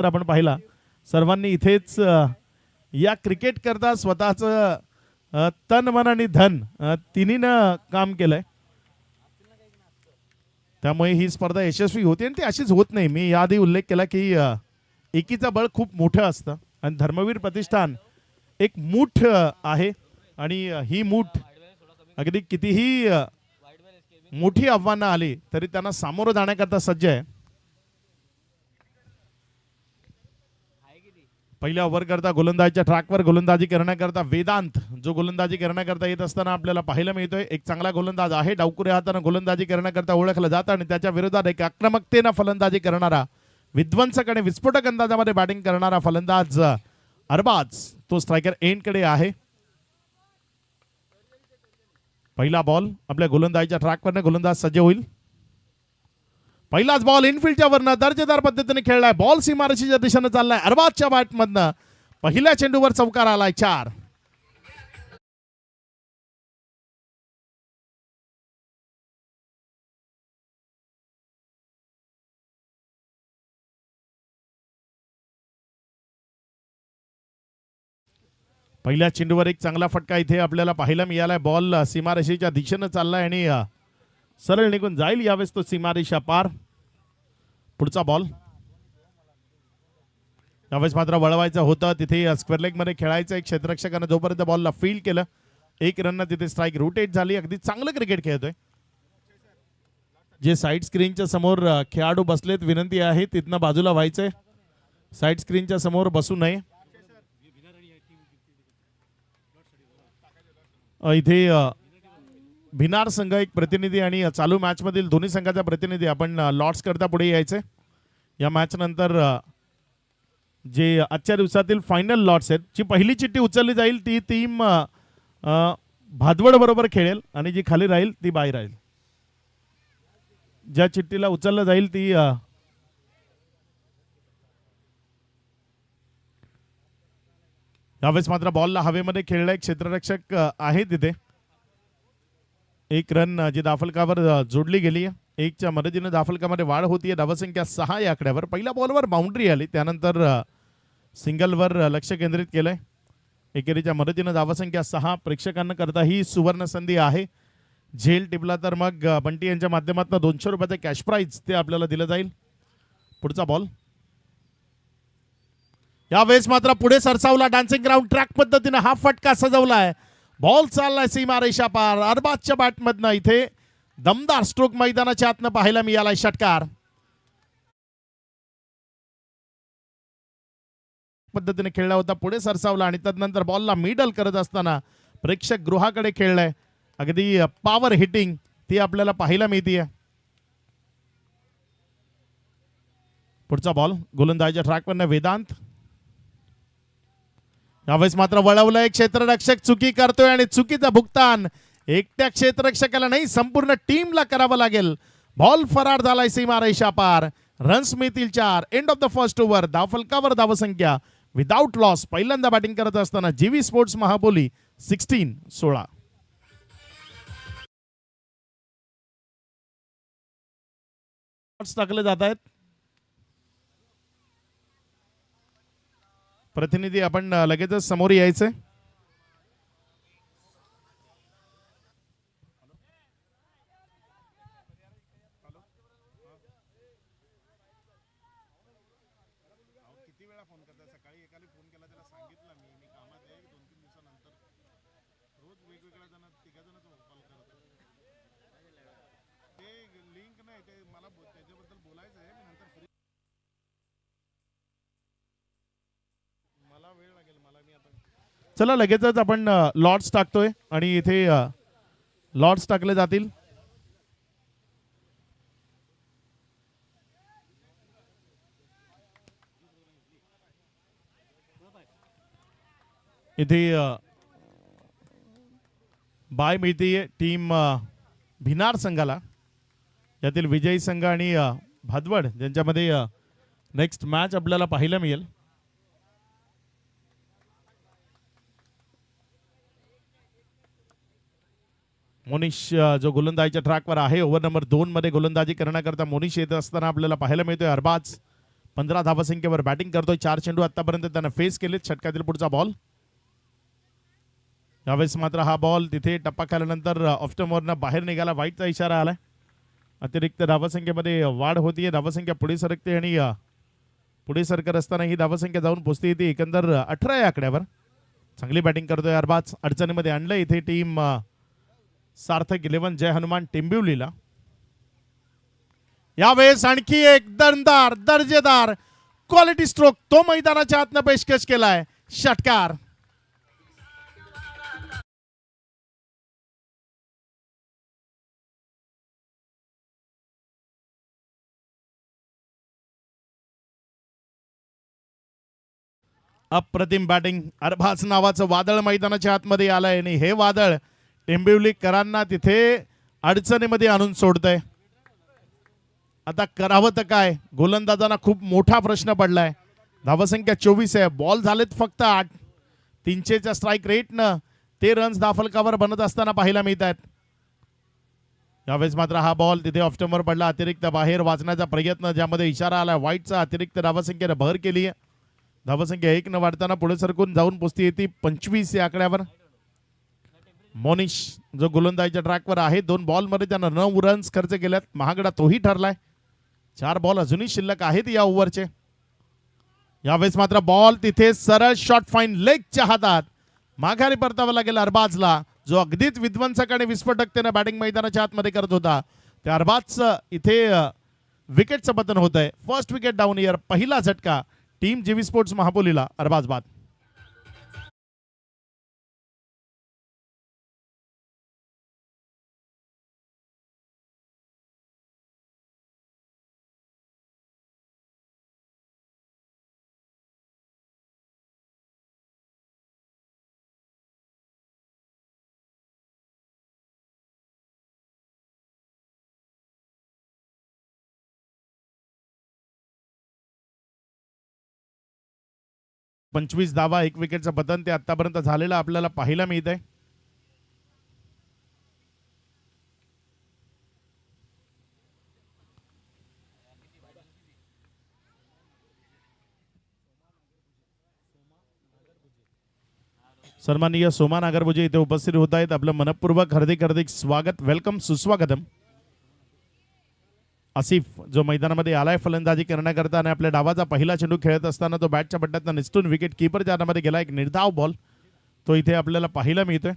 तर आपण पाहिला सर्वांनी इथेच या क्रिकेट करता स्वतःचं तन मन आणि धन तिन्हीनं काम केलंय. त्यामुळे ही स्पर्धा यशस्वी होते आणि ती अशीच होत नाही. मी याआधी उल्लेख केला की एकीचं बळ खूप मोठं असतं आणि धर्मवीर प्रतिष्ठान एक मूठ आहे आणि ही मूठ अगदी कितीही मोठी आव्हानं आली तरी त्यांना सामोरं जाण्याकरता सज्ज आहे. पहिल्या ओव्हर करता गोलंदाजीच्या ट्रॅकवर गोलंदाजी करण्याकरता वेदांत जो गोलंदाजी करण्याकरता येत असताना आपल्याला पाहायला मिळतोय. एक चांगला गोलंदाज आहे. डावकुऱ्या हाताने गोलंदाजी करण्याकरता ओळखलं जातं आणि त्याच्या विरोधात एक आक्रमकतेनं फलंदाजी करणारा विध्वंसक आणि विस्फोटक अंदाजामध्ये बॅटिंग करणारा फलंदाज अरबाज तो स्ट्रायकर एंडकडे आहे. पहिला बॉल आपल्या गोलंदाजीच्या ट्रॅकवरने गोलंदाज सज्ज होईल. पहिलाच बॉल इनफिल्डच्या वरनं दर्जेदार पद्धतीने खेळलाय. बॉल सीमारेषेच्या दिशेने चाललाय. अरबाजच्या बॅटमधनं पहिल्या चेंडूवर चौकार आलाय. 4. पहिल्या चेंडूवर एक चांगला फटका इथे आपल्याला पाहायला मिळालाय. बॉल सीमारेषेच्या दिशेने चाललाय आणि सरळ निघून जाईल. यावेळेस तो सीमारेषा पार. पुढचा बॉल यावेळेस मात्र वळवायचं होतं. तिथे स्क्वेअर लेग मध्ये खेळायचं. एक क्षेत्ररक्षकानं जोपर्यंत बॉलला फील्ड केलं 1 रननं तिथे स्ट्राईक रोटेट झाली. अगदी चांगलं क्रिकेट खेळतोय. जे साईड स्क्रीनच्या समोर खेळाडू बसलेत विनंती आहे तिथनं बाजूला व्हायचंय. साईड स्क्रीनच्या समोर बसू नये. इथे भिनार संघ एक प्रतिनिधी आणि चालू मॅच मधील दोन्ही संघाचा प्रतिनिधी आपण लॉर्ड्स करता पुढे यायचे. या मॅच नंतर जे आजच्या दिवसातील फायनल लॉट्स आहेत जी पहिली चिठ्ठी उचलली जाईल ती टीम भादवड बरोबर खेळेल आणि जी खाली राहील ती बाहेर राहील. ज्या चिठ्ठीला उचललं जाईल ती यावेळेस मात्र बॉलला हवेमध्ये खेळलाय. क्षेत्ररक्षक आहे तिथे. 1 रन जी दाफलकावर जोडली गेली आहे. 1च्या मदतीने दाफलकामध्ये वाढ होतीये. धावसंख्या 6 या आकड्यावर. पहिल्या बॉलवर बाउंड्री आली त्यानंतर सिंगलवर लक्ष केंद्रित केलंय. एकेरीच्या मदतीने धावसंख्या 6. प्रेक्षकांना करता ही सुवर्ण संधी आहे. झेल टिपला तर मग बंटी यांच्या माध्यमातून 200 रुपयाचं कॅश प्राइज ते आपल्याला दिलं जाईल. पुढचा बॉल यावेळेस मात्र पुढे सरसावला. डान्सिंग ग्राउंड ट्रॅक पद्धतीने हा फटका सजवलाय. बॉल चाललाय सीमारेषा पार. अरबाजच्या बॅटमधनं इथे दमदार स्ट्रोक मैदानाच्या आतनं पाहायला मिळालाय. षटकार पद्धतीने खेळला होता. पुढे सरसावला आणि तदनंतर बॉलला मिडल करत असताना प्रेक्षक गृहाकडे खेळलाय. अगदी पॉवर हिटिंग ती आपल्याला पाहायला मिळतीये. पुढचा बॉल गोलंदाजीच्या ट्रॅकवरनं वेदांत. यावेळेस मात्र वळवलंय. क्षेत्ररक्षक चुकी करतोय आणि चुकीचं भुगतान एकट्या क्षेत्ररक्षकाला नाही संपूर्ण टीमला करावं लागेल. बॉल फरार झालाय सीमारेषा पार. रन्स मिळतील 4. End of the first over. धावफलकावर धावसंख्या विदाउट लॉस. पहिल्यांदा बॅटिंग करत असताना जीवी स्पोर्ट्स महाबोली 16. टाकले जात आहेत. प्रतिनिधी आपण लगेचच समोर यायचंय. किती वेळा फोन करता? सकाळी एकाला फोन केला त्याला सांगितलं मी कामात आहे 2-3 दिवसानंतर. रोज वेगवेगळ्या जण 3 जण कॉल करतात. ते लिंक नाही ते मला त्याच्याबद्दल बोलायचं आहे. मी नंतर फ्री मला वेळ लागेल. मला मी आता चला लगेचच आपण लॉर्ड्स टाकतोय आणि इथे लॉर्ड्स टाकले जातील. इथे बाय मिळतीये टीम भिनार संघाला. यातील विजयी संघ आणि भादवड ज्यांच्यामध्ये नेक्स्ट मॅच आपल्याला पाहायला मिळेल. मोनिश जो गोलंदाजीच्या ट्रॅकवर आहे. ओव्हर नंबर 2 मध्ये गोलंदाजी करण्याकरता मोनिश येत असताना आपल्याला पाहायला मिळतोय. अरबाज 15 धावसंख्येवर बॅटिंग करतोय. 4 चेंडू आतापर्यंत त्यानं फेस केलेत. षटकातील पुढचा बॉल. यावेळेस मात्र हा बॉल तिथे टप्पा खाल्यानंतर ऑफ्टमोरनं बाहेर निघाला. वाईटचा इशारा आलाय. अतिरिक्त धावसंख्येमध्ये वाढ होतीये. धावसंख्या पुढे सरकते आणि पुढे सरकत असताना ही धावसंख्या जाऊन पोहोचते येते एकंदर 18 या आकड्यावर. चांगली बॅटिंग करतोय अरबाज. अडचणीमध्ये आणलं इथे टीम सार्थक 11 जय हनुमान टेंबिवलीला. यावेळेस आणखी एक दमदार दर्जेदार क्वालिटी स्ट्रोक तो मैदानाच्या आतनं पेशकश केलाय. षटकार. अप्रतिम बॅटिंग. अरबाज नावाचं वादळ मैदानाच्या आतमध्ये आलंय आणि हे वादळ टेंबिवलीकरांना तिथे अडचणीमध्ये आणून सोडतंय. आता करावं तर काय. गोलंदाजांना खूप मोठा प्रश्न पडलाय. धावसंख्या 24 आहे. बॉल झालेत फक्त 8. 300च्या स्ट्राईक रेटनं ते रन्स धाफलकावर बनत असताना पाहायला मिळत आहेत. यावेळेस मात्र हा बॉल तिथे ऑफ्टमर पडला. अतिरिक्त बाहेर वाचण्याचा प्रयत्न ज्यामध्ये इशारा आला वाईटचा. अतिरिक्त धावसंख्येनं भर केली आहे. धावसंख्या 1 न वाढताना पुढे सरकून जाऊन पोचती येते 25 या आकड्यावर. मोनिश जो गोलंदाजीच्या ट्रॅकवर आहे. 2 बॉलमध्ये त्यानं 9 रन्स खर्च केल्यात. महागडा तोही ठरलाय. 4 बॉल अजूनही शिल्लक आहेत या ओव्हरचे. यावेळेस मात्र बॉल तिथे सरळ शॉर्ट फाईन लेगच्या हातात माघारी परतावा लागेल अरबाजला, जो अगदीच विध्वंसक आणि विस्फोटकतेने बॅटिंग मैदानाच्या आतमध्ये करत होता. त्या अरबाजचं इथे विकेटचं पतन होत आहे. First wicket down year. पहिला झटका टीम जीवी स्पोर्ट्स महापोलीला. अरबाज बाद. पंचवीस धावा 1 विकेटचं पतन ते आतापर्यंत झालेलं आपल्याला पाहायला मिळत आहे. सन्माननीय सोमा नागरभुजे इथे उपस्थित होत आहेत. आपलं मनपूर्वक हार्दिक स्वागत, वेलकम, सुस्वागतम. आसिफ जो मैदानामध्ये आलाय फलंदाजी करण्याकरता आणि आपल्या डावाचा पहिला चेंडू खेळत असताना तो बॅटच्या पट्ट्यात निसटून विकेट कीपर ज्यामध्ये गेला. एक निर्धाव बॉल तो इथे आपल्याला पाहायला मिळतोय.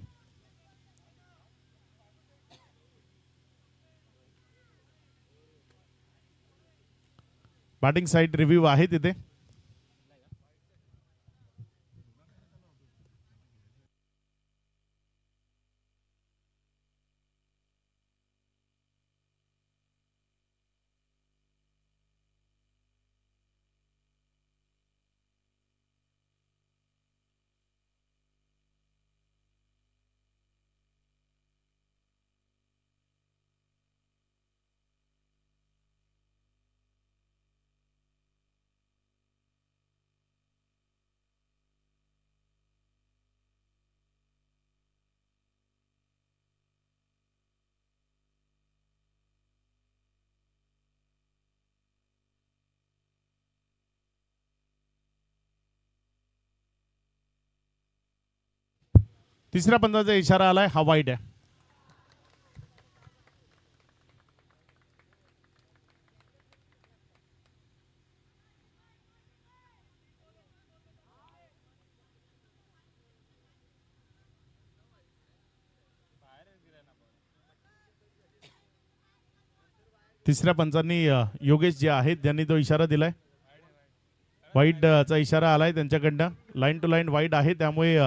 बॅटिंग साइड रिव्ह्यू आहे तिथे. तिसऱ्या पंदाचा इशारा आलाय. हा वाईड आहे. तिसऱ्या पंचांनी योगेश जे आहेत त्यांनी तो इशारा दिलाय. वाईडचा इशारा आलाय त्यांच्याकडनं. लाईन टू लाईन वाईड आहे, त्यामुळे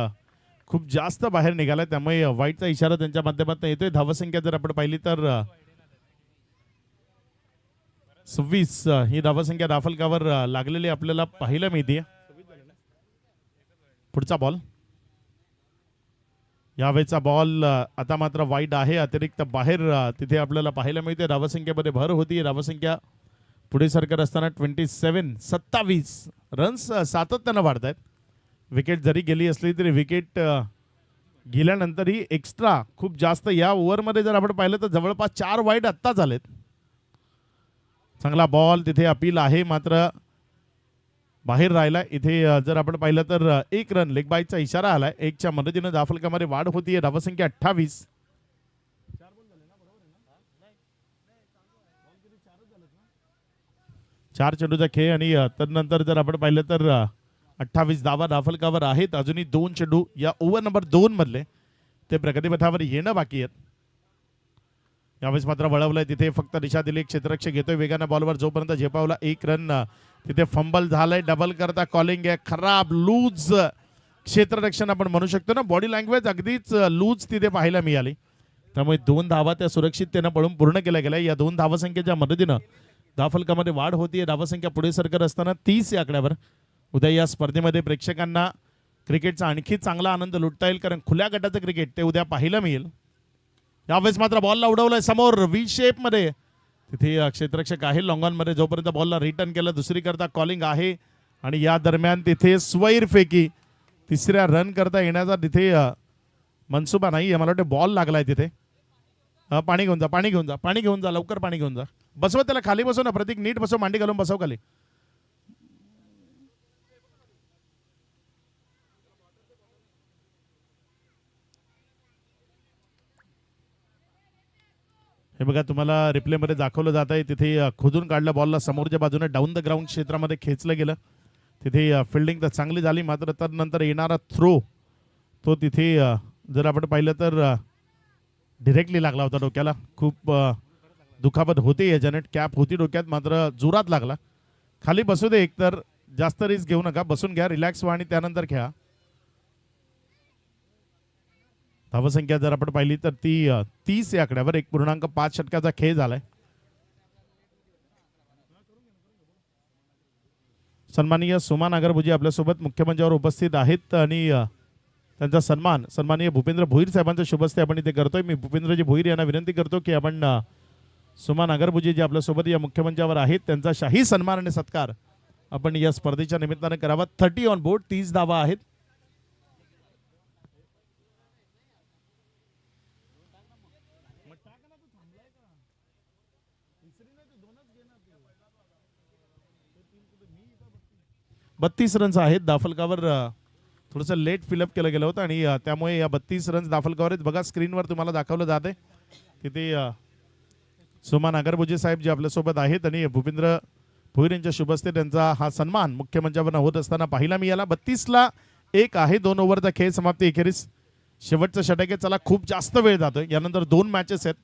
खूप जास्त बाहेर निघालाय, त्यामुळे वाईडचा इशारा त्यांच्या माध्यमातून येतोय. धावसंख्या जर आपण पाहिली तर 26 ही धावसंख्या दाफलकावर लागलेली आपल्याला पाहायला मिळते. पुढचा बॉल. यावेळेचा बॉल आता मात्र वाईड आहे, अतिरिक्त बाहेर तिथे आपल्याला पाहायला मिळते. धावसंख्येमध्ये भर होती. धावसंख्या पुढे सरकत असताना 27 रन्स सातत्यानं वाढत आहेत. विकेट जरी गेली असली तरी विकेट गेल्यानंतरही एक्स्ट्रा खूप जास्त या ओव्हरमध्ये जर आपण पाहिलं तर जवळपास 4 वाईड आत्ता झालेत. चांगला बॉल तिथे अपील आहे, मात्र बाहेर राहिला. इथे जर आपण पाहिलं तर 1 रन लेग बायचा इशारा आलाय. 1च्या मदतीनं धावफलकामध्ये वाढ होतीये. धावसंख्या 28. 4 चेंडूचा खेळ आणि तदनंतर जर आपण पाहिलं तर 28 धावा धावफलकावर आहेत. अजूनही 2 चेंडू या ओव्हर नंबर 2 मधले ते प्रगतीपथावर येणं बाकी आहेत. यावेळेस मात्र वळवलंय. तिथे फक्त दिशा दिली. क्षेत्ररक्षक घेतोय वेगाने बॉलवर. जोपर्यंत झेपावला 1 रन. तिथे फंबल झालंय. डबल करता कॉलिंग आहे. खराब लूज क्षेत्ररक्षण आपण म्हणू शकतो ना. बॉडी लँग्वेज अगदीच लूज तिथे पाहायला मिळाली. त्यामुळे 2 धावा त्या सुरक्षिततेनं पळून पूर्ण केल्या गेल्या. या 2 धावसंख्येच्या मदतीनं धावफलकामध्ये वाढ होतीये. धावसंख्या पुढे सरकत असताना 30 या आकड्यावर. उद्या या स्पर्धेमध्ये प्रेक्षकांना क्रिकेटचा आणखी चांगला आनंद लुटता येईल, कारण खुल्या गटाचं क्रिकेट ते उद्या पाहायला मिळेल. यावेळेस मात्र बॉलला उडवलंय समोर व्ही शेप मध्ये. तिथे क्षेत्ररक्षक आहे लॉंग ऑन मध्ये. जोपर्यंत बॉलला रिटर्न केलं दुसरी करता कॉलिंग आहे. आणि या दरम्यान तिथे स्वैर फेकी. तिसऱ्या रन करता येण्याचा तिथे मनसुबा नाही. मला वाटतं बॉल लागलाय तिथे. पाणी घेऊन जा, पाणी घेऊन जा, पाणी घेऊन जा, लवकर पाणी घेऊन जा. बसव त्याला खाली. बसव ना प्रतीक. नीट बसव. मांडी घालून बसव खाली. हे बघा तुम्हाला रिप्लेमध्ये दाखवलं जात आहे. तिथे खोदून काढलं बॉलला. समोरच्या बाजूने डाऊन द ग्राउंड क्षेत्रामध्ये खेचलं गेलं. तिथे फिल्डिंग तर चांगली झाली, मात्र त्यानंतर येणारा थ्रो तो तिथे जर आपण पाहिलं तर डिरेक्टली लागला होता डोक्याला. खूप दुखापत होते याच्याने. कॅप होती डोक्यात, मात्र जोरात लागला. खाली बसू दे. एकतर जास्त रिस्क घेऊ नका. बसून घ्या, रिलॅक्स व्हा आणि त्यानंतर खेळा. धावसंख्या जर आपण पाहिली तर ती 30 या आकड्यावर. 1.5 षटकाचा खेळ झालाय. सन्माननीय सुमा नागरभुजे आपल्यासोबत मुख्य मंचावर उपस्थित आहेत आणि त्यांचा सन्मान सन्माननीय भूपेंद्र भोईर साहेबांच्या शुभस्ते आपण इथे करतोय. मी भूपेंद्रजी भोईर यांना विनंती करतो की आपण सुमा नागरभुजे जे आपल्यासोबत या मुख्य मंचावर आहेत त्यांचा शाही सन्मान आणि सत्कार आपण या स्पर्धेच्या निमित्ताने करावा. 30 ऑन बोर्ड. 30 धावा आहेत. बत्तीस रन्स आहेत धावफलकावर. थोडंसं लेट फिलअप केलं गेलं होतं आणि त्यामुळे या 32 रन्स धावफलकावर आहेत. बघा स्क्रीनवर तुम्हाला दाखवलं जाते. तिथे सुमा नागरभुजे साहेब जे आपल्यासोबत आहेत आणि भूपेंद्र भोईर यांच्या शुभस्ते त्यांचा हा सन्मान मुख्यमंचावर होत असताना पाहिला मिळाला. 32ला 1 आहे. 2 ओव्हरचा खेळ समाप्ती एखेरीस. शेवटचं षटक आहे. चला खूप जास्त वेळ जातोय. यानंतर 2 मॅचेस आहेत,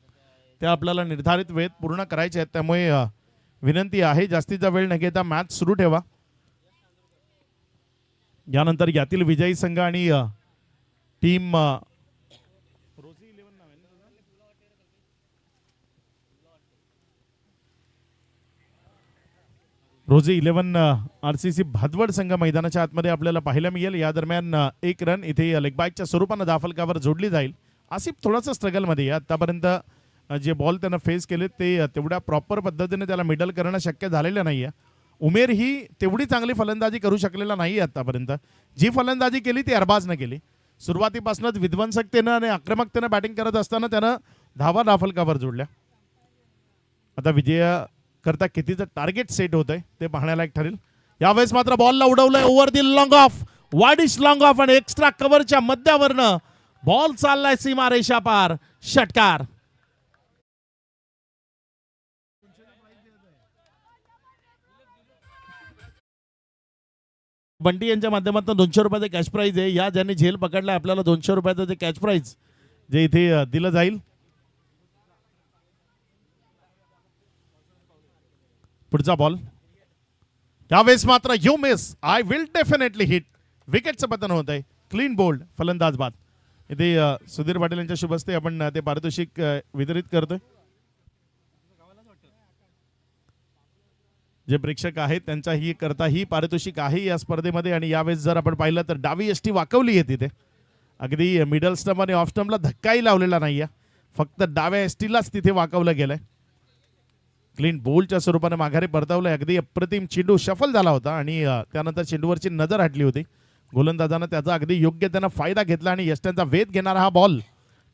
त्या आपल्याला निर्धारित वेळेत पूर्ण करायचे आहेत. त्यामुळे विनंती आहे जास्तीचा वेळ न घेता मॅच सुरू ठेवा. यानंतर यातील विजयी संघ आणि टीम रोजी 11 RCC भादवड संघ मैदानाच्या आतमध्ये आपल्याला पाहायला मिळेल. या दरम्यान 1 रन इथे लेग बायच्या स्वरूपानं धावफलकावर जोडली जाईल. आसिफ थोडासा स्ट्रगलमध्ये आतापर्यंत जे बॉल त्यानं फेस केले ते तेवढ्या प्रॉपर पद्धतीने त्याला मिडल करणं शक्य झालेलं नाही आहे. उमेर ही तेवढी चांगली फलंदाजी करू शकलेला नाही आतापर्यंत. जी फलंदाजी केली ती अरबाजनं केली. सुरुवातीपासूनच विध्वंसकतेनं आणि आक्रमकतेनं बॅटिंग करत असताना त्यानं धावा धावफलकावर जोडल्या. आता विजया करता कितीचं टार्गेट सेट होतंय ते पाहण्यालायक ठरेल. यावेळेस मात्र बॉलला उडवलंय over the long off. Wideish long off आणि एक्स्ट्रा कव्हरच्या मध्यावरनं बॉल चाललाय सीमा रेषा पार. षटकार. बंटी यांच्या माध्यमातून 200 रुपयाचं कॅश प्राइज आहे. या ज्यांनी झेल पकडलाय आपल्याला 200 रुपयाचं जे कॅश प्राइज जे इथे दिलं जाईल. पुढचा बॉल. त्यावेळेस मात्र you miss. I will definitely hit. विकेटचं पतन होत आहे. क्लीन बोल्ड फलंदाज बाद. इथे सुधीर पाटील यांच्या शुभस्ते आपण ते पारितोषिक वितरित करतोय. जे प्रेक्षक आहेत त्यांचा ही करता ही पारितोषिक आहे या स्पर्धेमध्ये. आणि यावेळेस जर आपण पाहिलं तर डावी एसटी वाकवली आहे तिथे. अगदी मिडल स्टंप आणि ऑफ स्टंपला धक्काही लावलेला नाहीये. फक्त डाव्या एसटीलाच तिथे वाकवलं गेलंय. क्लीन बोलच्या स्वरूपाने माघारी परतवलंय. अगदी अप्रतिम चेंडू शफल झाला होता आणि त्यानंतर चेंडूवरची नजर हटली होती. गोलंदाजानं त्याचा अगदी योग्य त्यानं फायदा घेतला आणि यष्ट्यांचा वेध घेणारा हा बॉल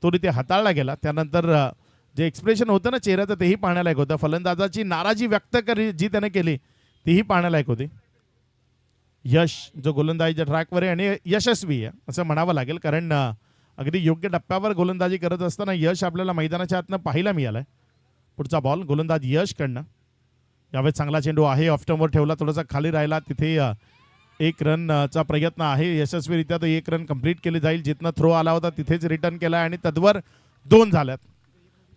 तो तिथे हाताळला गेला. त्यानंतर जे एक्सप्रेशन होतं ना चेहऱ्याचं तेही पाहण्यालायक होतं. फलंदाजाची नाराजी व्यक्त जी त्याने केली तीही पाहण्यालायक होती. यश जो गोलंदाजीच्या ट्रॅकवर आहे आणि यशस्वी आहे असं म्हणावं लागेल, कारण अगदी योग्य टप्प्यावर गोलंदाजी करत असताना यश आपल्याला मैदानाच्या आतनं पाहायला मिळालंय. पुढचा बॉल गोलंदाज यश कडनं. यावेळेस चांगला चेंडू आहे, ऑफ स्टंपवर ठेवला, थोडासा खाली राहिला, तिथे एक रनचा प्रयत्न आहे यशस्वीरित्या. तो एक रन कंप्लीट केली जाईल. जिथनं थ्रो आला होता तिथेच रिटर्न केला आणि तद्वर 2 झाल्यात.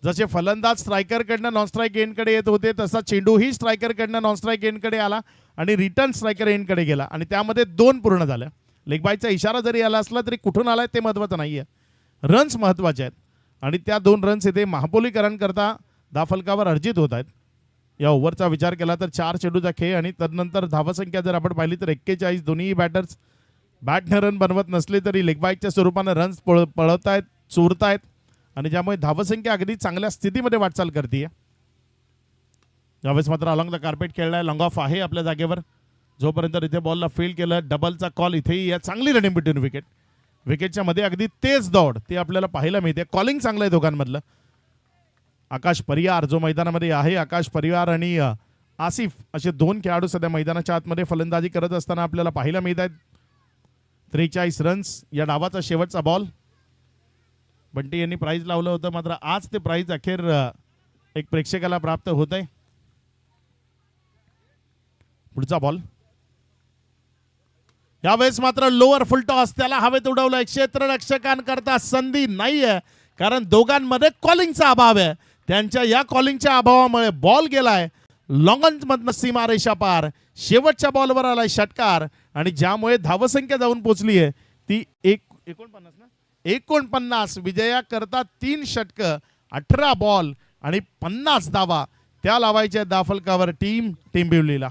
जसे फलंदाज स्ट्रायकरकडनं नॉन स्ट्राईक एंडकडे येत होते तसा चेंडूही स्ट्रायकरकडनं नॉन स्ट्राईक एंडकडे आला आणि रिटर्न स्ट्रायकर एंडकडे गेला आणि त्यामध्ये 2 पूर्ण झाल्या. लेग बायचा इशारा जरी आला असला तरी कुठून आलाय ते महत्त्वाचं नाही आहे, रन्स महत्त्वाचे आहेत आणि त्या 2 रन्स इथे महापोलीकरांकरता धावफलकावर अर्जित होत आहेत. या ओव्हरचा विचार केला तर 4 चेंडूचा खेळ आणि तदनंतर धावसंख्या जर आपण पाहिली तर 41. दोन्ही बॅटर्स बॅटने रन बनवत नसले तरी लेग बायच्या स्वरूपानं रन्स पळवत आहेत, चोरतायत आणि ज्यामुळे धावसंख्या अगदी चांगल्या स्थितीमध्ये वाटचाल करते. यावेळेस मात्र अलॉंग द कार्पेट खेळलाय, लॉंग ऑफ आहे आपल्या जागेवर. जोपर्यंत इथे बॉलला फील्ड केलं, डबलचा कॉल इथेही या चांगली रनिंग बिटवीन विकेट. विकेटच्या मध्ये अगदी तेज दौड ती आपल्याला पाहायला मिळते. कॉलिंग चांगलं आहे दोघांमधलं. आकाश परियार जो मैदानामध्ये आहे, आकाश परियार आणि आसिफ असे 2 खेळाडू सध्या मैदानाच्या आतमध्ये फलंदाजी करत असताना आपल्याला पाहायला मिळत आहेत. 43 रन्स या डावाचा शेवटचा बॉल. बंटी यांनी प्राइज लावलं होतं, मात्र आज ते प्राइज अखेर एक प्रेक्षकाला प्राप्त होत आहे. पुढचा बॉल यावेळेस मात्र लोअर फुल टॉस, त्याला हवेत उडवलंय. क्षेत्ररक्षकांकरता संधी नाहीये कारण दोघांमध्ये कॉलिंगचा अभाव आहे. त्यांच्या या कॉलिंगच्या अभावामुळे बॉल गेलाय लॉंगॉन मधनं सीमारेषा पार. शेवटच्या बॉलवर आलाय षटकार आणि ज्यामुळे धावसंख्या जाऊन पोहोचली आहे ती 49 ना, 49. विजया करता 3 षटकं, 18 बॉल आणि 50 धावा त्या लावायच्या धावफलकावर टीम टिंबिवलीला.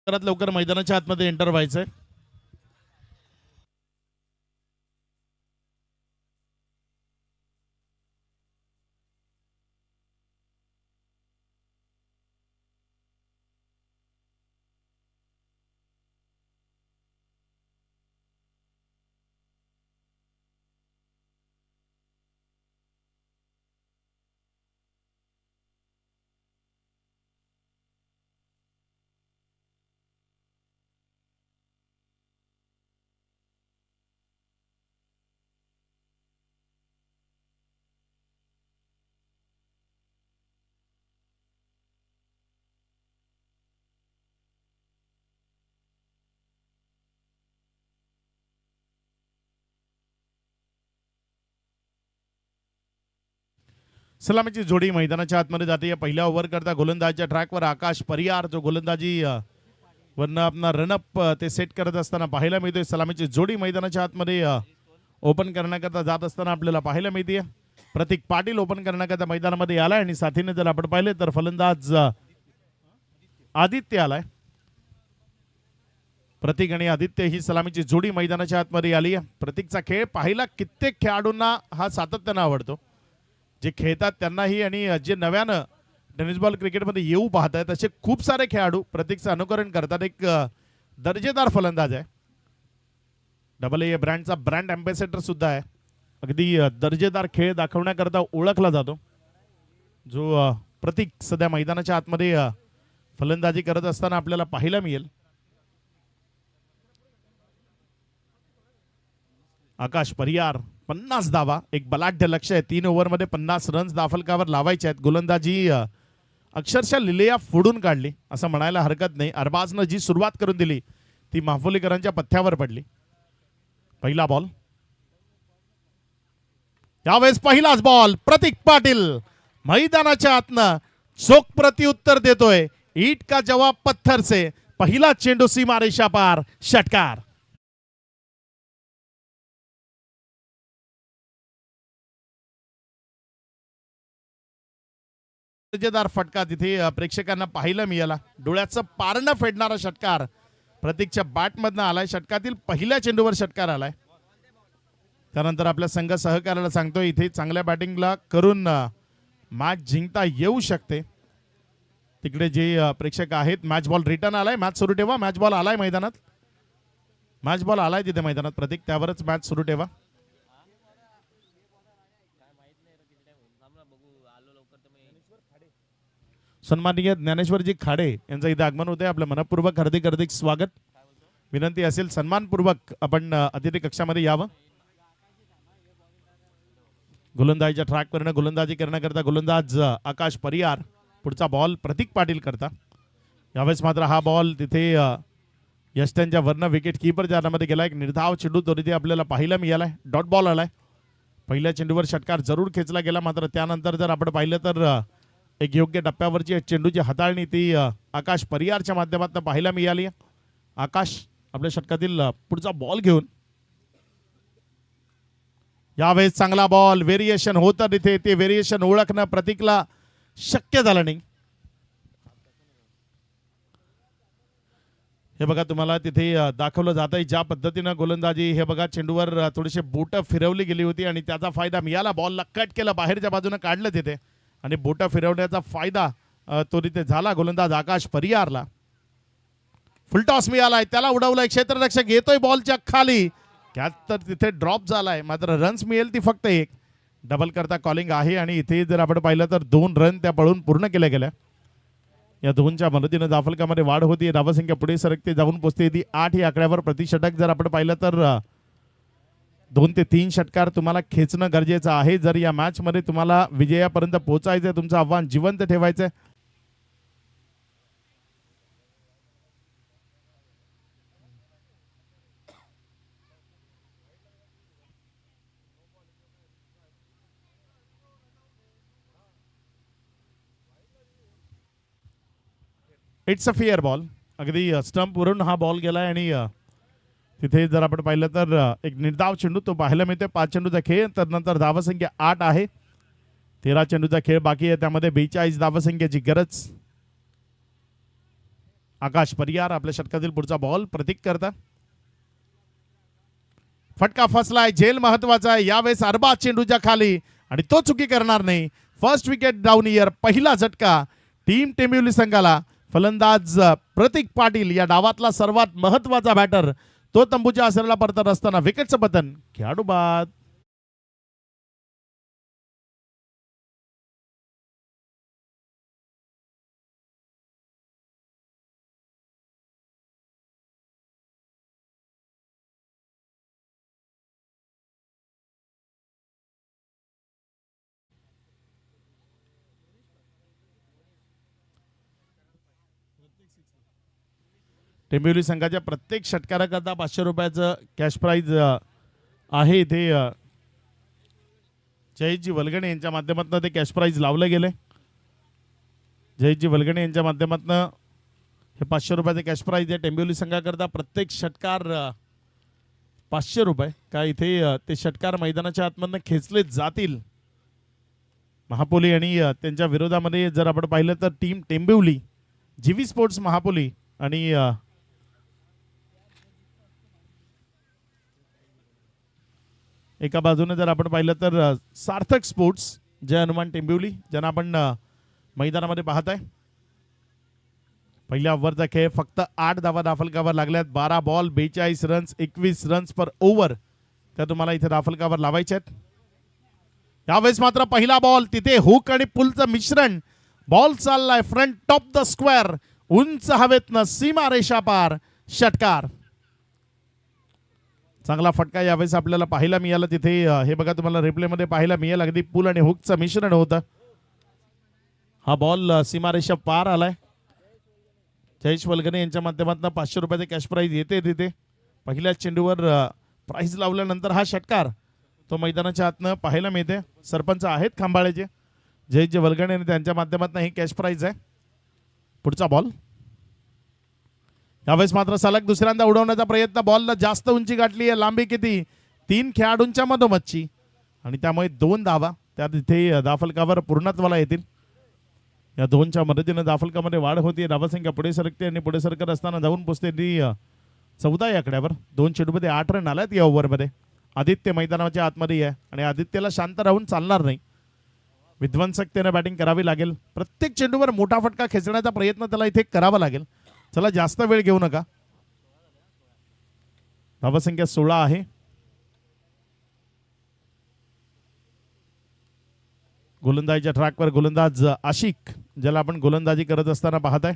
लवकर मैदानाच्या आतमध्ये एंटर व्हायचंय. सलामीची जोडी मैदानाच्या आतमध्ये जाते. या पहिल्या ओव्हर करता गोलंदाजीच्या ट्रॅकवर आकाश परियार जो गोलंदाजी वरनं आपला रनअप ते सेट करत असताना पाहायला मिळतोय. सलामीची जोडी मैदानाच्या आतमध्ये ओपन करण्याकरता जात असताना आपल्याला पाहायला मिळते. प्रतीक पाटील ओपन करण्याकरता मैदानामध्ये आलाय आणि साथीने जर आपण पाहिले तर फलंदाज आदित्य आलाय. प्रतीक आणि आदित्य ही सलामीची जोडी मैदानाच्या आतमध्ये आली आहे. प्रतीकचा खेळ पाहिला कित्येक खेळाडूंना हा सातत्यानं आवडतो. जे खेळतात त्यांनाही आणि जे नव्यानं टेनिस बॉल क्रिकेटमध्ये येऊ पाहत आहेत असे खूप सारे खेळाडू प्रतीकचं अनुकरण करतात. एक दर्जेदार फलंदाज आहे. AA ब्रँडचा ब्रँड अँबॅसेडर सुद्धा आहे. अगदी दर्जेदार खेळ दाखवण्याकरता ओळखला जातो जो प्रतीक सध्या मैदानाच्या आतमध्ये फलंदाजी करत असताना आपल्याला पाहायला मिळेल. आकाश परियार 50 धावा, एक बलाढ्य लक्ष आहे. 3 ओव्हरमध्ये 50 रन्स धावफलकावर लावायचे आहेत. गोलंदाजी अक्षरशः लिलेया फोडून काढली असं म्हणायला हरकत नाही. अरबाजनं जी सुरुवात करून दिली ती महाफुलेकरांच्या पथ्यावर पडली. पहिला बॉल, यावेळेस पहिलाच बॉल. प्रतीक पाटील मैदानाच्या आतनं चोख प्रत्युत्तर देतोय. ईट का जवाब पत्थर से. पहिला चेंडू सीमारेषा पार, षटकार. दर्जेदार फटका तिथे प्रेक्षकांना पाहायला मिळाला. डोळ्याचं पारणं फेडणारा षटकार प्रतीकच्या बॅटमधनं आलाय. षटकातील पहिल्या चेंडूवर षटकार आलाय. त्यानंतर आपल्या संघ सहकार्याला सांगतोय इथे चांगल्या बॅटिंगला करून मॅच जिंकता येऊ शकते. तिकडे जे प्रेक्षक आहेत, मॅच बॉल रिटर्न आलाय. मॅच सुरू ठेवा. मॅच बॉल आलाय मैदानात. मॅच बॉल आलाय तिथे मैदानात प्रतीक, त्यावरच मॅच सुरू ठेवा. सन्माननीय ज्ञानेश्वरजी खाडे यांचं इथे आगमन होते. आपलं मनपूर्वक हार्दिक हार्दिक स्वागत. विनंती असेल सन्मानपूर्वक आपण अतिथी कक्षामध्ये यावं. गोलंदाजीच्या ट्रॅकवरनं गोलंदाजी करण्याकरता गोलंदाज आकाश परियार. पुढचा बॉल प्रतीक पाटील करता. यावेळेस मात्र हा बॉल तिथे यष्ट्यांच्या वरनं विकेट कीपर जाण्यामध्ये गेला. एक निर्धाव चेंडू तो तिथे आपल्याला पाहायला मिळालाय. डॉट बॉल आलाय. पहिल्या चेंडूवर षटकार जरूर खेचला गेला, मात्र त्यानंतर जर आपण पाहिलं तर एक योग्य टप्प्यावरची चेंडूची हाताळणी ती आकाश परियारच्या माध्यमातून पाहायला मिळाली. आकाश आपल्या षटकातील पुढचा बॉल घेऊन. यावेळेस चांगला बॉल. व्हेरिएशन होतं तिथे. ते व्हेरिएशन ओळखणं प्रतीकला शक्य झालं नाही. हे बघा तुम्हाला तिथे दाखवलं जात आहे ज्या पद्धतीनं गोलंदाजी. हे बघा चेंडूवर थोडीशी बोटं फिरवली गेली होती आणि त्याचा फायदा मिळाला. बॉलला कट केलं, बाहेरच्या बाजूने काढलं तिथे आणि बोटं फिरवण्याचा फायदा तो तिथे झाला गोलंदाज आकाश परियारला. फुलटॉस मिळालाय, त्याला उडवलाय. क्षेत्ररक्षक येतोय बॉलच्या खाली. त्यात तर तिथे ड्रॉप झालाय, मात्र रन्स मिळेल ती फक्त एक. डबल करता कॉलिंग आहे आणि इथे जर आपण पाहिलं तर 2 रन त्या पळून पूर्ण केल्या गेल्या. या 2च्या मदतीनं धाफलकामध्ये वाढ होती. धावसंख्या पुढे सरकते जाऊन पोहोचते ती 8 या आकड्यावर. प्रतिषटक जर आपण पाहिलं तर 2 ते 3 षटकार तुम्हाला खेचणं गरजेचं आहे. जर या मॅच मध्ये तुम्हाला विजयापर्यंत पोहोचायचंय, तुमचं आव्हान जिवंत ठेवायचंय. It's a fair ball. अगदी स्टंप वरून हा बॉल गेलाय आणि तिथे जर आपण पाहिलं तर एक निर्धाव चेंडू तो पाहायला मिळते. 5 चेंडूचा खेळ, तर नंतर धावसंख्या 8 आहे. 13 चेंडूचा खेळ बाकी आहे, त्यामध्ये 42 धावसंख्येची गरज. आकाश परियार आपल्या षटकातील पुढचा बॉल प्रतीक करता. फटका फसलाय, झेल महत्वाचा आहे. यावेळेस अरबाज चेंडूच्या खाली आणि तो चुकी करणार नाही. First wicket down year. पहिला झटका टीम टेंबिवली संघाला. फलंदाज प्रतीक पाटील या डावातला सर्वात महत्वाचा बॅटर, तो तंबूच्या आसराला परतत असताना विकेटचं पतन. खेळाडू बाद. टेंबिवली संघाच्या प्रत्येक षटकाराकरता 500 रुपयाचं कॅश प्राइज आहे. इथे जयजी वलगणे यांच्या माध्यमातून ते कॅश प्राइज लावलं गेले. जयजी वलगणे यांच्या माध्यमातून हे 500 रुपयाचे कॅश प्राइज आहे टेंबिवली संघाकरता. प्रत्येक षटकार 500 रुपये. का इथे ते षटकार मैदानाच्या आतमधनं खेचले जातील. महापोली आणि त्यांच्या विरोधामध्ये जर आपण पाहिलं तर टीम टेंबिवली, जीवी स्पोर्ट्स महापोली आणि एका बाजूने जर आपण पाहिलं तर सार्थक स्पोर्ट्स जय हनुमान टेंबिवली, ज्यांना आपण मैदानामध्ये पाहत आहे. पहिल्या ओव्हरचा खेळ फक्त 8 धावा दाफलकावर लागल्यात. 12 बॉल 42 रन्स, 21 रन्स पर ओव्हर त्या तुम्हाला इथे दाफलकावर लावायचे आहेत. यावेळेस मात्र पहिला बॉल तिथे हुक आणि पुलचं मिश्रण. बॉल चाललाय फ्रंट टॉप द स्क्वेअर, उंच हवेतनं सीमा रेषा पार, षटकार. चांगला फटका यावेळेस आपल्याला पाहायला मिळाला तिथे. हे बघा तुम्हाला रिप्ले मध्ये पाहायला मिळेल. अगदी पुल आणि हुकचं मिश्रण होतं. हा बॉल सीमारेषा पार आलाय. जयेश वलगणे यांच्या माध्यमातून 500 रुपयाचे कॅश प्राईज येते तिथे. पहिल्याच चेंडूवर प्राईज लावल्यानंतर हा षटकार तो मैदानाच्या आतनं पाहायला मिळते. सरपंच आहेत खांबाळेचे जयेश वलगणे आणि त्यांच्या माध्यमातून ही कॅश प्राईज आहे. पुढचा बॉल यावेळेस मात्र सलग दुसऱ्यांदा उडवण्याचा प्रयत्न. बॉलला जास्त उंची गाठली आहे. लांबी किती 3 खेळाडूंच्या मधोमधची आणि त्यामुळे 2 धावा त्या तिथे धाफलकावर पूर्णत्वाला येतील. या 2च्या मदतीने धाफलकामध्ये वाढ होती. धावसंख्या पुढे सरकते आणि पुढे सरकत असताना जाऊन पोचते ती 14 आकड्यावर. 2 चेंडूमध्ये 8 रन आल्यात या ओव्हरमध्ये. आदित्य मैदानाच्या आतमध्ये आहे आणि आदित्यला शांत राहून चालणार नाही. विध्वंसकतेने बॅटिंग करावी लागेल. प्रत्येक चेंडूवर मोठा फटका खेचण्याचा प्रयत्न त्याला इथे करावा लागेल. चला जास्त वेळ घेऊ नका. धावसंख्या 16 आहे. गोलंदाजीच्या ट्रॅकवर गोलंदाज आशिक ज्याला आपण गोलंदाजी करत असताना पाहत आहे.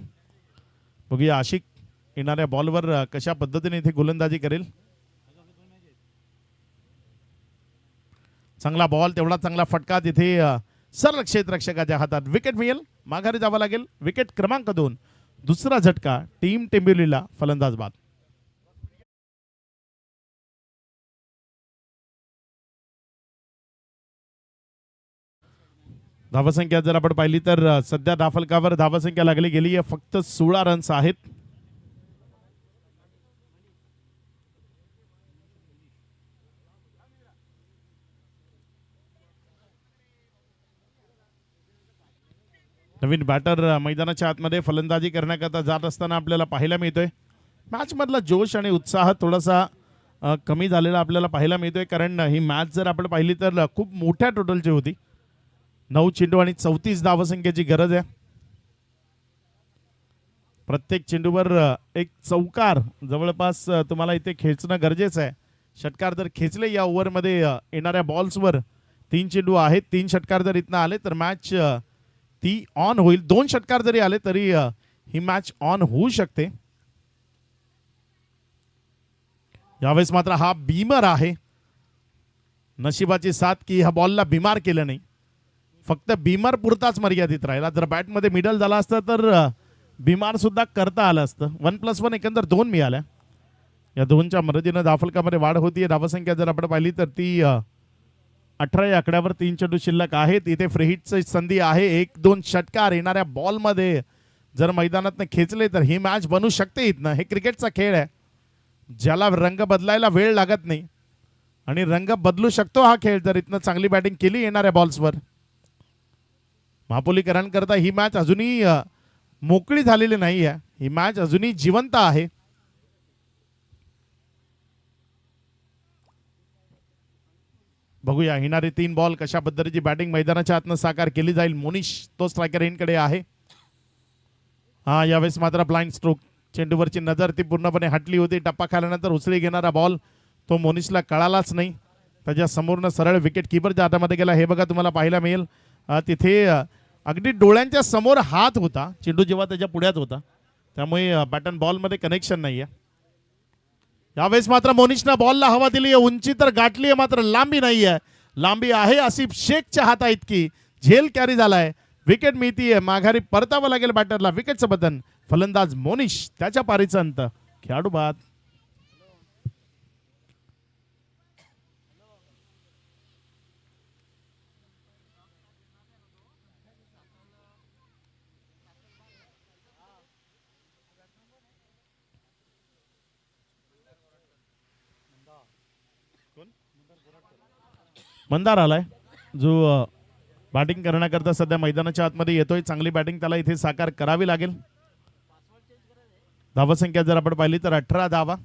बघूया आशिक येणाऱ्या बॉलवर कशा पद्धतीने इथे गोलंदाजी करेल. चांगला बॉल तेवढा चांगला फटका तिथे सरळ क्षेत्ररक्षकाच्या हातात. विकेट मिळेल. माघारी जावं लागेल. विकेट क्रमांक 2. दुसरा झटका टीम टेंबिवलीला. फलंदाज बाद. धावसंख्या जर आपण पाहिली तर सध्या धाफलकावर धावसंख्या लागली गेली आहे फक्त 16 रन्स आहेत. नवीन बॅटर मैदानाच्या आतमध्ये फलंदाजी करण्याकरता जात असताना आपल्याला पाहायला मिळतोय. मॅच मधला जोश आणि उत्साह थोडासा कमी झालेला आपल्याला पाहायला मिळतोय. कारण ही मॅच जर आपण पाहिली तर खूप मोठ्या टोटलची होती. 9 चेंडू आणि 34 धावसंख्येची गरज आहे. प्रत्येक चेंडूवर एक चौकार जवळपास तुम्हाला इथे खेचणं गरजेचं आहे. षटकार जर खेचले या ओव्हरमध्ये येणाऱ्या बॉल्सवर 3 चेंडू आहेत. 3 षटकार जर इथनं आले तर मॅच ती ऑन होईल. 2 षटकार जरी आले तरी ही मॅच ऑन होऊ शकते. यावेळेस मात्र हा बीमर आहे. नशिबाची साथ की ह्या बॉलला बीमार केलं नाही. फक्त बीमार पुरताच मर्यादित राहिला. जर बॅटमध्ये मिडल झाला असतं तर बीमार सुद्धा करता आलं असतं. 1+1 एकंदर 2 मिळाल्या. या 2च्या मदतीनं धाफलकामध्ये वाढ होती. धावसंख्या जर आपण पाहिली तर ती 18 या आकड्यावर. 3 चेंडू शिल्लक आहेत. इथे फ्री हिटची संधी आहे. 1-2 षटकार येणाऱ्या बॉलमध्ये जर मैदानातनं खेचले तर ही मॅच बनू शकते. इथनं हे क्रिकेटचा खेळ आहे ज्याला रंग बदलायला वेळ लागत नाही आणि रंग बदलू शकतो हा खेळ जर इथनं चांगली बॅटिंग केली येणाऱ्या बॉल्सवर. महापोलीकरांकरता ही मॅच अजूनही मोकळी झालेली नाही आहे. ही मॅच अजूनही जिवंत आहे. बघूया येणारे 3 बॉल कशा पद्धतीची बॅटिंग मैदानाच्या आतनं साकार केली जाईल. मोनिश तो स्ट्रायकर इनकडे आहे. हा यावेळेस मात्र ब्लाइंड स्ट्रोक. चेंडूवरची नजर ती पूर्णपणे हटली होती. टप्पा खाल्यानंतर उचली घेणारा बॉल तो मोनिशला कळालाच नाही. त्याच्या समोरनं सरळ विकेट किपरच्या हातामध्ये गेला. हे बघा तुम्हाला पाहायला मिळेल. तिथे अगदी डोळ्यांच्या समोर हात होता. चेंडू जेव्हा त्याच्या पुढ्यात होता त्यामुळे बॅट अँड बॉलमध्ये कनेक्शन नाही आहे. यावेळेस मात्र मोनिशनं बॉलला हवा दिली आहे. उंची तर गाठली आहे मात्र लांबी नाही आहे. लांबी आहे आसिफ शेखच्या हाता इतकी. झेल कॅरी झालाय. विकेट मिळतीये. माघारी परतावं लागेल बॅटरला. विकेटचं बदन. फलंदाज मोनिश त्याच्या पारीचा अंत. खेळाडू बाद. मंदार आलाय जो बॅटिंग करण्याकरता सध्या मैदानाच्या आतमध्ये येतोय. चांगली बॅटिंग त्याला इथे साकार करावी लागेल. धावसंख्या जर आपण पाहिली तर 18 धावा.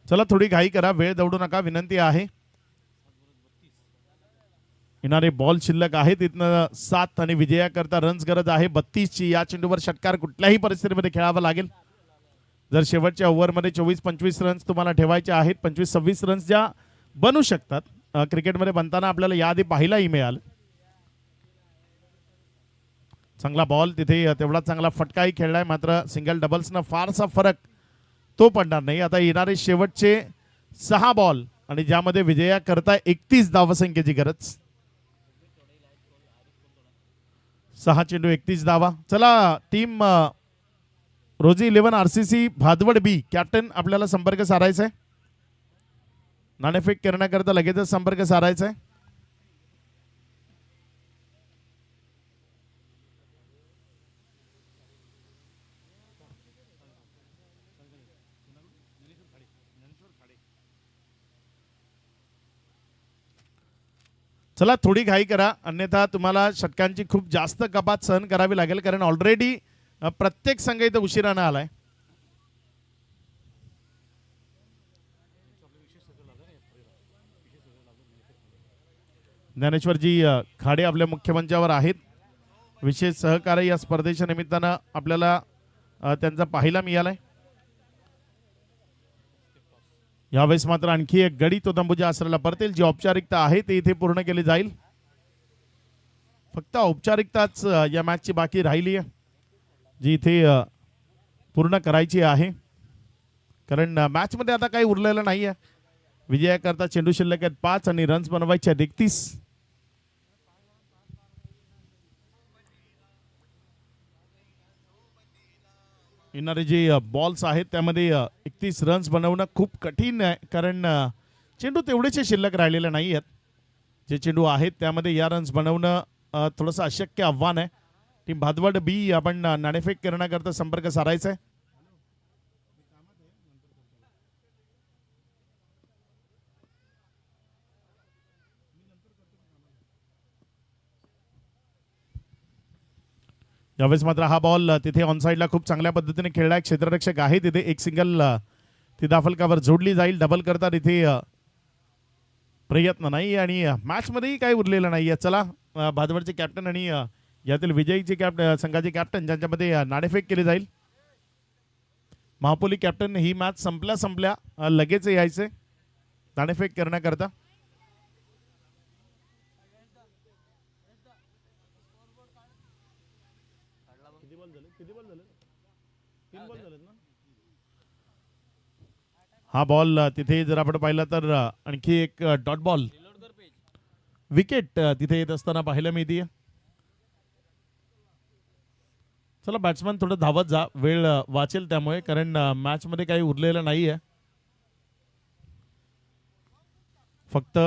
चला थोडी घाई करा. वेळ दौडू नका विनंती आहे. येणारे बॉल शिल्लक आहे. तिथनं 7 आणि विजयाकरता रन्स गरज आहे 32 ची. या चेंडूवर षटकार कुठल्याही परिस्थितीमध्ये खेळावा लागेल. जर शेवटच्या ओव्हरमध्ये 24-25 रन्स तुम्हाला ठेवायचे आहेत. 25-26 रन्स ज्या बनू शकतात. क्रिकेटमध्ये बनताना आपल्याला याआधी पाहायलाही मिळालं. चांगला बॉल तिथे तेवढा चांगला फटकाही खेळलाय. मात्र सिंगल डबल्सनं फारसा फरक तो पडणार नाही. आता येणारे शेवटचे 6 बॉल आणि ज्यामध्ये विजया करता 31 धावसंख्येची गरज. 6 चेंडू 31 धावा. चला टीम रोजी 11 RCC भादवड बी कॅप्टन आपल्याला संपर्क साधायचा आहे. नाणेफेक करण्याकरता लगेचच संपर्क साधायचा आहे. चला थोडी घाई करा, अन्यथा तुम्हाला षटकांची खूप जास्त कपात सहन करावी लागेल, कारण ऑलरेडी प्रत्येक संघ इथं उशिरानं आलाय. ज्ञानेश्वरजी खाडे आपल्या मुख्य मंचावर आहेत. विशेष सहकार्य या स्पर्धेच्या निमित्तानं आपल्याला त्यांचा पाहायला मिळालाय. यावेळेस मात्र आणखी एक गडी तो तंबूच्या आसराला परतेल. जी औपचारिकता आहे ते इथे पूर्ण केली जाईल. फक्त औपचारिकताच या मॅचची बाकी राहिली आहे, जी इथे पूर्ण करायची आहे, कारण मॅचमध्ये आता काही उरलेलं नाही आहे. विजयाकरता चेंडू शिल्लक आहेत 5 आणि रन्स बनवायचे 31. येणारे जे बॉल्स आहेत त्यामध्ये 31 रन्स बनवणं खूप कठीण आहे, कारण चेंडू तेवढेचे शिल्लक राहिलेले नाही आहेत. जे चेंडू आहेत त्यामध्ये या रन्स बनवणं थोडंसं अशक्य आव्हान आहे. टीम भादवड बी आपण नाणेफेक करण्याकरता संपर्क साधायचा आहे. यावेळेस मात्र हा बॉल तिथे ऑनसाईडला खूप चांगल्या पद्धतीने खेळलाय. क्षेत्ररक्षक आहे तिथे. एक सिंगल ती दाफलकावर जोडली जाईल. डबल करता तिथे प्रयत्न नाही आणि मॅच मध्येही काही उरलेलं नाहीये. चला भादवडचे कॅप्टन आणि यातील विजयीचे कॅप्टन संघाचे कॅप्टन ज्यांच्यामध्ये नाणेफेक केली जाईल. महापोली कॅप्टन ही मॅच संपल्या लगेच यायचे नाणेफेक करण्याकरता. हा बॉल तिथे जर आपण पाहिला तर आणखी एक डॉट बॉल विकेट तिथे येत असताना पाहायला मिळते. चला बॅट्समन थोडं धावत जा, वेळ वाचेल त्यामुळे, कारण मॅच मध्ये काही उरलेलं नाहीये. फक्त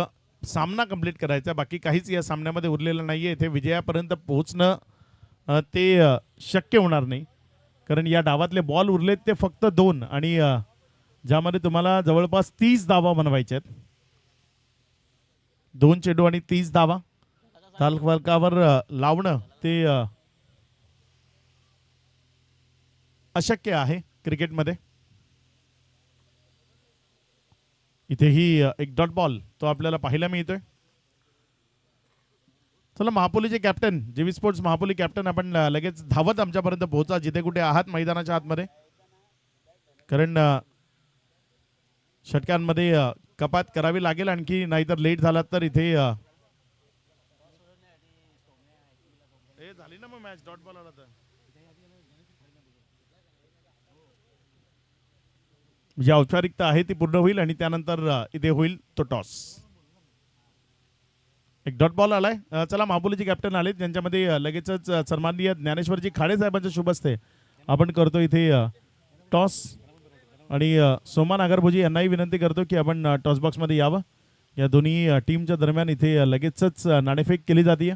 सामना कंप्लीट करायचा, बाकी काहीच या सामन्यामध्ये उरलेलं नाहीये. इथे विजयापर्यंत पोहोचणं ते शक्य होणार नाही, कारण या डावातले बॉल उरलेत ते फक्त 2 आणि ज्यामध्ये तुम्हाला जवळपास 30 धावा बनवायच्या आहेत. 2 चेंडू आणि 30 धावा तालफलकावर लावणं ते अशक्य आहे क्रिकेटमध्ये. इथेही एक डॉट बॉल तो आपल्याला पाहायला मिळतोय. चला महापोलीचे कॅप्टन जीवी स्पोर्ट्स महापोली कॅप्टन आपण लगेच धावत आमच्यापर्यंत पोहोचा जिथे कुठे आहात मैदानाच्या आतमध्ये, कारण षटकांमध्ये कपात करावी लागेल आणखी, नाहीतर लेट झाला तर इथे झाली ना मग मॅच. डॉट बॉल आला तर जी औपचारिकता आहे ती पूर्ण होईल आणि त्यानंतर इथे होईल तो टॉस. एक डॉट बॉल आलाय. चला महापोलीचे कॅप्टन आले, त्यांच्यामध्ये लगेचच सन्माननीय ज्ञानेश्वरजी खाडे साहेबांच्या शुभ हस्ते आपण करतो इथे टॉस. आणि सोमा नागरभुजी यांनाही विनंती करतो की आपण टॉस बॉक्समध्ये यावं. या दोन्ही टीमच्या दरम्यान इथे लगेचच नाणेफेक केली जाते.